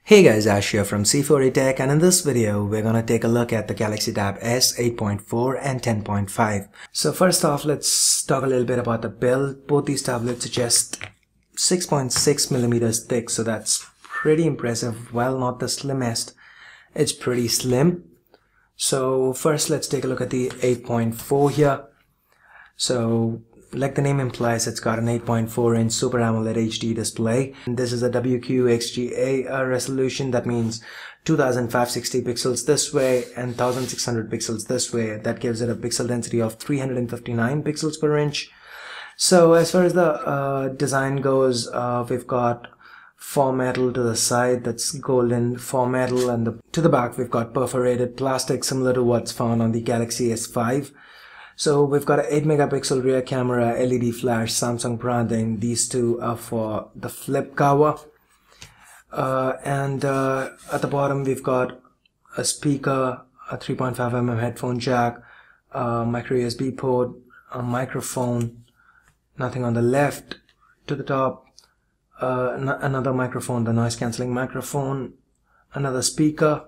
Hey guys, Ash here from C4A Tech, and in this video we're gonna take a look at the Galaxy Tab S 8.4 and 10.5. So first off, let's talk a little bit about the build. Both these tablets are just 6.6 millimeters thick, so that's pretty impressive. While not the slimmest, it's pretty slim. So first let's take a look at the 8.4 here. So like the name implies, it's got an 8.4-inch Super AMOLED HD display. And this is a WQXGA resolution. That means 2560 pixels this way and 1600 pixels this way. That gives it a pixel density of 359 pixels per inch. So as far as the design goes, we've got faux metal to the side, that's golden faux metal, and to the back we've got perforated plastic similar to what's found on the Galaxy S5. So we've got an 8 megapixel rear camera, LED flash, Samsung branding. These two are for the flip cover. And at the bottom we've got a speaker, a 3.5mm headphone jack, a micro USB port, a microphone, nothing on the left. To the top, another microphone, the noise cancelling microphone, another speaker.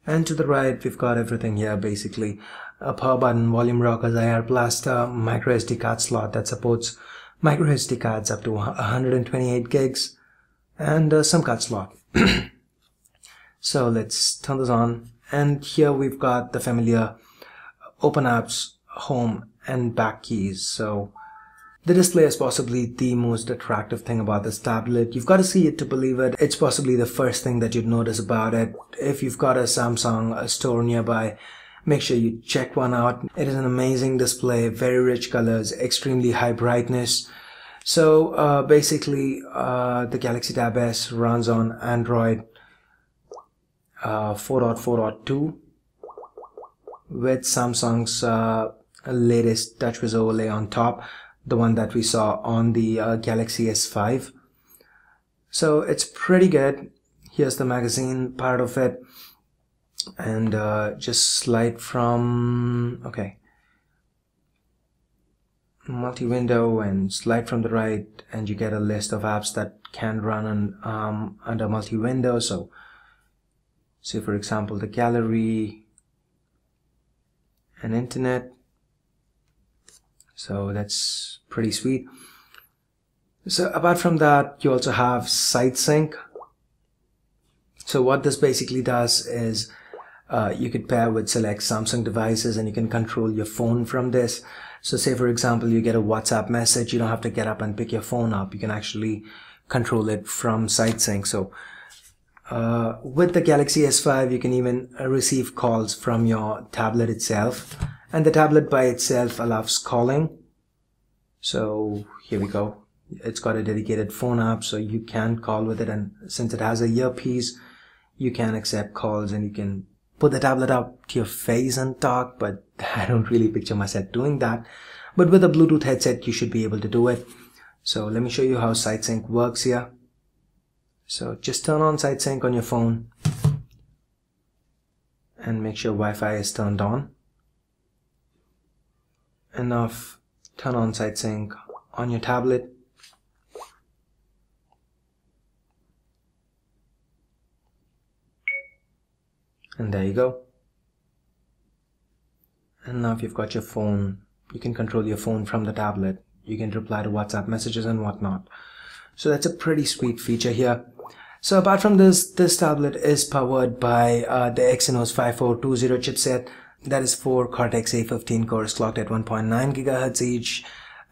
And to the right we've got everything here basically. A power button, volume rockers, IR blaster, micro SD card slot that supports micro SD cards up to 128 gigs, and some card slot. So let's turn this on, and here we've got the familiar open apps, home and back keys. So the display is possibly the most attractive thing about this tablet. You've got to see it to believe it. It's possibly the first thing that you'd notice about it. If you've got a Samsung store nearby, make sure you check one out. It is an amazing display, very rich colors, extremely high brightness. So basically the Galaxy Tab S runs on Android 4.4.2 with Samsung's latest TouchWiz overlay on top, the one that we saw on the Galaxy S5. So it's pretty good. Here's the magazine part of it. And just slide from, okay, multi-window and slide from the right, and you get a list of apps that can run on under multi-window. So say for example the gallery and internet. So that's pretty sweet. So apart from that, you also have site sync. So what this basically does is you could pair with select Samsung devices and you can control your phone from this. So say for example you get a WhatsApp message, you don't have to get up and pick your phone up. You can actually control it from site sync. So with the Galaxy S5 you can even receive calls from your tablet itself, and the tablet by itself allows calling. So here we go. It's got a dedicated phone app, so you can call with it, and since it has a earpiece you can accept calls and you can put the tablet up to your face and talk, but I don't really picture myself doing that. But with a Bluetooth headset you should be able to do it. So let me show you how site sync works here. So just turn on site sync on your phone and make sure Wi-Fi is turned on. And now turn on site sync on your tablet. And there you go. And now if you've got your phone, you can control your phone from the tablet. You can reply to WhatsApp messages and whatnot. So that's a pretty sweet feature here. So apart from this tablet is powered by the Exynos 5420 chipset. That is 4 Cortex A15 cores clocked at 1.9 GHz each,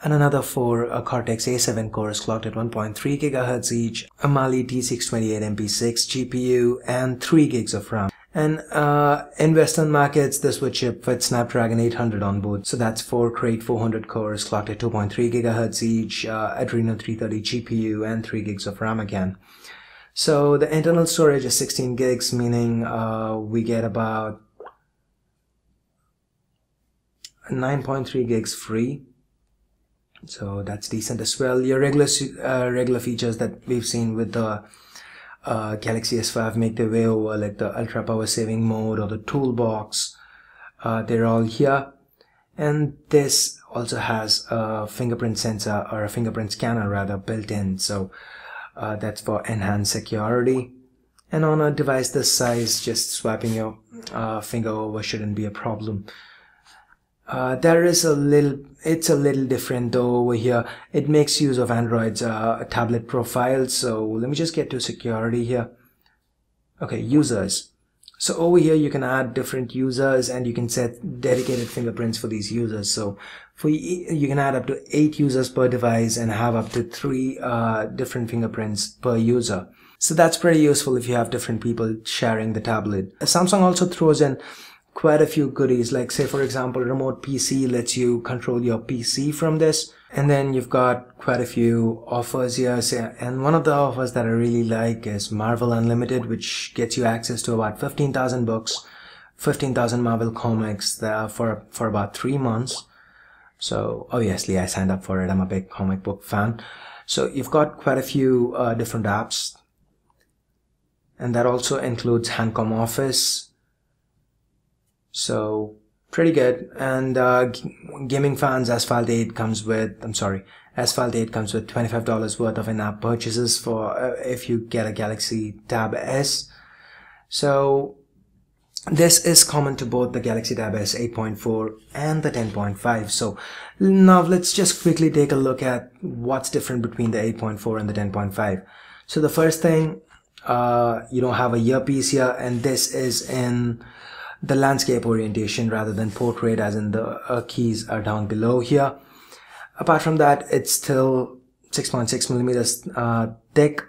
and another 4 Cortex A7 cores clocked at 1.3 GHz each, a Mali T628MP6 GPU, and 3 gigs of RAM. And in Western markets, this would ship with Snapdragon 800 on board. So that's 4 Crate 400 cores clocked at 2.3 GHz each, Adreno 330 GPU, and 3 gigs of RAM again. So the internal storage is 16 gigs, meaning we get about 9.3 gigs free. So that's decent as well. Your regular features that we've seen with the Galaxy S5 make their way over, like the ultra power saving mode or the toolbox. They're all here, and this also has a fingerprint sensor, or a fingerprint scanner rather, built in. So that's for enhanced security. And on a device this size, just swiping your finger over shouldn't be a problem. It's a little different though over here. It makes use of Android's tablet profile. So let me just get to security here. Okay, users. So over here you can add different users and you can set dedicated fingerprints for these users. So you can add up to 8 users per device and have up to 3 different fingerprints per user. So that's pretty useful if you have different people sharing the tablet. Samsung also throws in quite a few goodies, like say for example remote PC lets you control your PC from this, and then you've got quite a few offers here. And one of the offers that I really like is Marvel Unlimited, which gets you access to about 15,000 books, 15,000 Marvel comics there for about 3 months. So obviously I signed up for it, I'm a big comic book fan. So you've got quite a few different apps, and that also includes Handcom Office. So pretty good. And gaming fans, Asphalt 8 comes with $25 worth of in-app purchases for if you get a Galaxy Tab S. So this is common to both the Galaxy Tab S 8.4 and the 10.5. So now let's just quickly take a look at what's different between the 8.4 and the 10.5. So the first thing, you don't have a earpiece here, and this is in the landscape orientation rather than portrait, as in the keys are down below here. Apart from that, it's still 6.6 millimeters thick,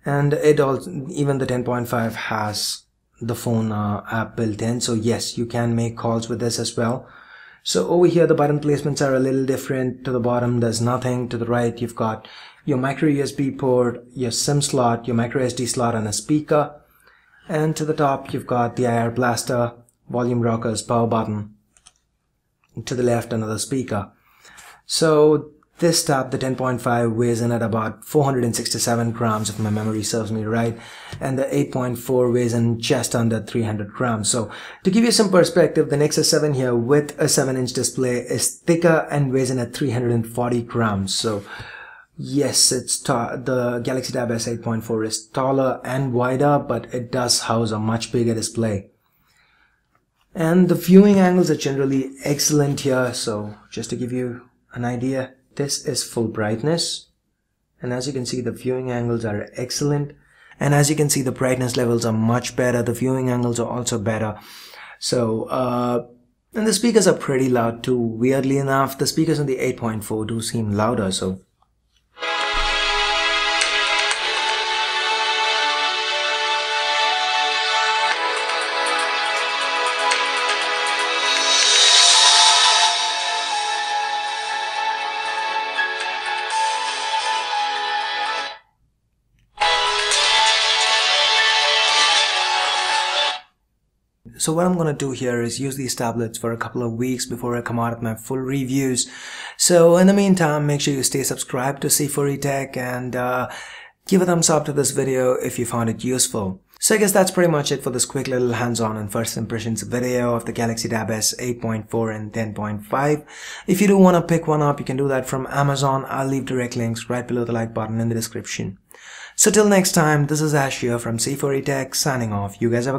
and even the 10.5 has the phone app built in. So yes, you can make calls with this as well. So over here the button placements are a little different. To the bottom there's nothing. To the right you've got your micro USB port, your SIM slot, your micro SD slot, and a speaker. And to the top you've got the IR blaster, volume rockers, power button. And to the left another speaker. So this tab, the 10.5, weighs in at about 467 grams if my memory serves me right, and the 8.4 weighs in just under 300 grams. So to give you some perspective, the Nexus 7 here with a 7-inch display is thicker and weighs in at 340 grams. So yes, the Galaxy Tab S 8.4 is taller and wider, but it does house a much bigger display. And the viewing angles are generally excellent here. So just to give you an idea, this is full brightness, and as you can see the viewing angles are excellent, and as you can see the brightness levels are much better, the viewing angles are also better. So and the speakers are pretty loud too. Weirdly enough, the speakers on the 8.4 do seem louder. So what I'm going to do here is use these tablets for a couple of weeks before I come out with my full reviews. So in the meantime, make sure you stay subscribed to C4E Tech, and give a thumbs up to this video if you found it useful. So I guess that's pretty much it for this quick little hands-on and first impressions video of the Galaxy Tab S 8.4 and 10.5. If you do want to pick one up, you can do that from Amazon. I'll leave direct links right below the like button in the description. So till next time, this is Ash here from C4E Tech signing off. You guys have a